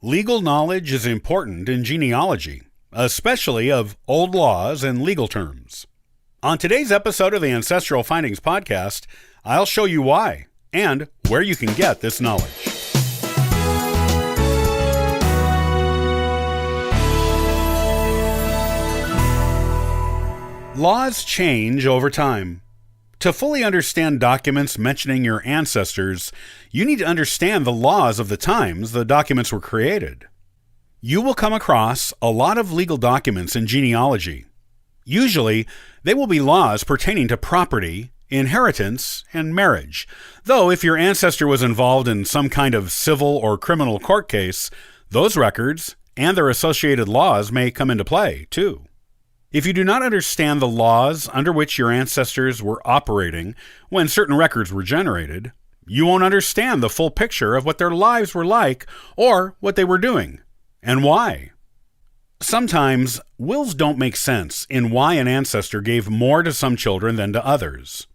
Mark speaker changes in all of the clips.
Speaker 1: Legal knowledge is important in genealogy, especially of old laws and legal terms. On today's episode of the Ancestral Findings podcast, I'll show you why and where you can get this knowledge. Laws change over time. To fully understand documents mentioning your ancestors, you need to understand the laws of the times the documents were created. You will come across a lot of legal documents in genealogy. Usually, they will be laws pertaining to property, inheritance, and marriage, though if your ancestor was involved in some kind of civil or criminal court case, those records and their associated laws may come into play, too. If you do not understand the laws under which your ancestors were operating when certain records were generated, you won't understand the full picture of what their lives were like or what they were doing, and why. Sometimes, wills don't make sense in why an ancestor gave more to some children than to others.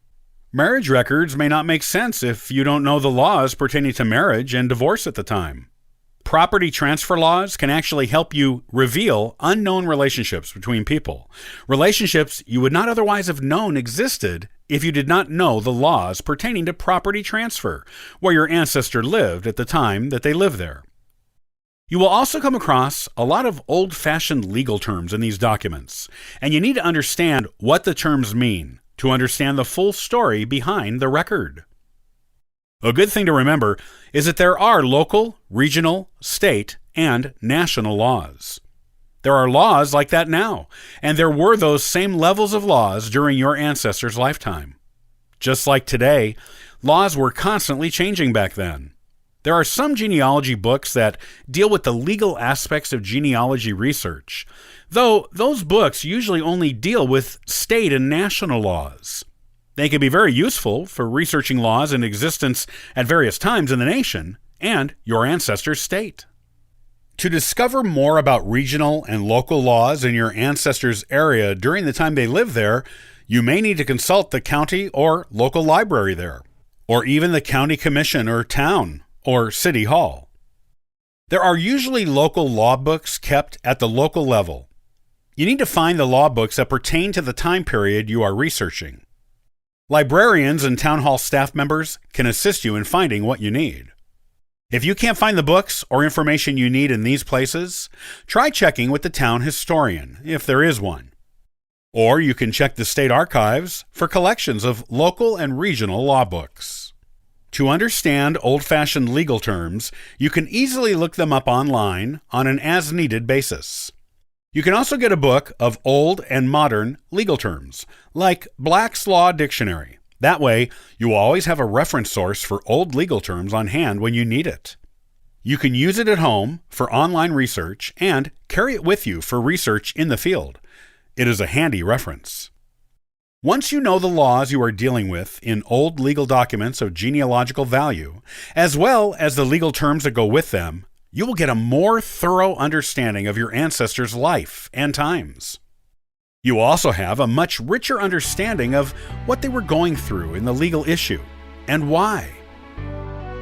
Speaker 1: Marriage records may not make sense if you don't know the laws pertaining to marriage and divorce at the time. Property transfer laws can actually help you reveal unknown relationships between people, relationships you would not otherwise have known existed if you did not know the laws pertaining to property transfer, where your ancestor lived at the time that they lived there. You will also come across a lot of old-fashioned legal terms in these documents, and you need to understand what the terms mean to understand the full story behind the record. A good thing to remember is that there are local, regional, state, and national laws. There are laws like that now, and there were those same levels of laws during your ancestors' lifetime. Just like today, laws were constantly changing back then. There are some genealogy books that deal with the legal aspects of genealogy research, though those books usually only deal with state and national laws. They can be very useful for researching laws in existence at various times in the nation and your ancestors' state. To discover more about regional and local laws in your ancestors' area during the time they lived there, you may need to consult the county or local library there, or even the county commission or town or city hall. There are usually local law books kept at the local level. You need to find the law books that pertain to the time period you are researching. Librarians and town hall staff members can assist you in finding what you need. If you can't find the books or information you need in these places, try checking with the town historian, if there is one. Or you can check the state archives for collections of local and regional law books. To understand old-fashioned legal terms, you can easily look them up online on an as-needed basis. You can also get a book of old and modern legal terms, like Black's Law Dictionary. That way, you will always have a reference source for old legal terms on hand when you need it. You can use it at home for online research and carry it with you for research in the field. It is a handy reference. Once you know the laws you are dealing with in old legal documents of genealogical value, as well as the legal terms that go with them, you will get a more thorough understanding of your ancestors' life and times. You will also have a much richer understanding of what they were going through in the legal issue and why.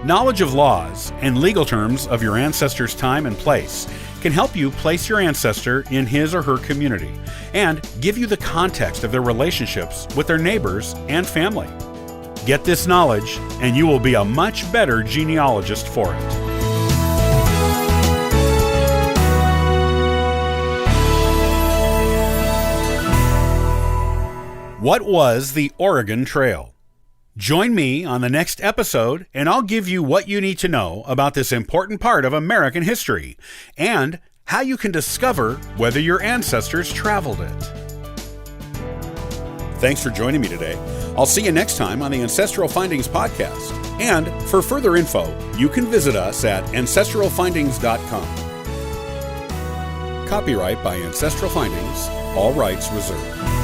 Speaker 1: Knowledge of laws and legal terms of your ancestors' time and place can help you place your ancestor in his or her community and give you the context of their relationships with their neighbors and family. Get this knowledge, and you will be a much better genealogist for it. What was the Oregon Trail? Join me on the next episode, and I'll give you what you need to know about this important part of American history and how you can discover whether your ancestors traveled it. Thanks for joining me today. I'll see you next time on the Ancestral Findings podcast. And for further info, you can visit us at ancestralfindings.com. Copyright by Ancestral Findings, all rights reserved.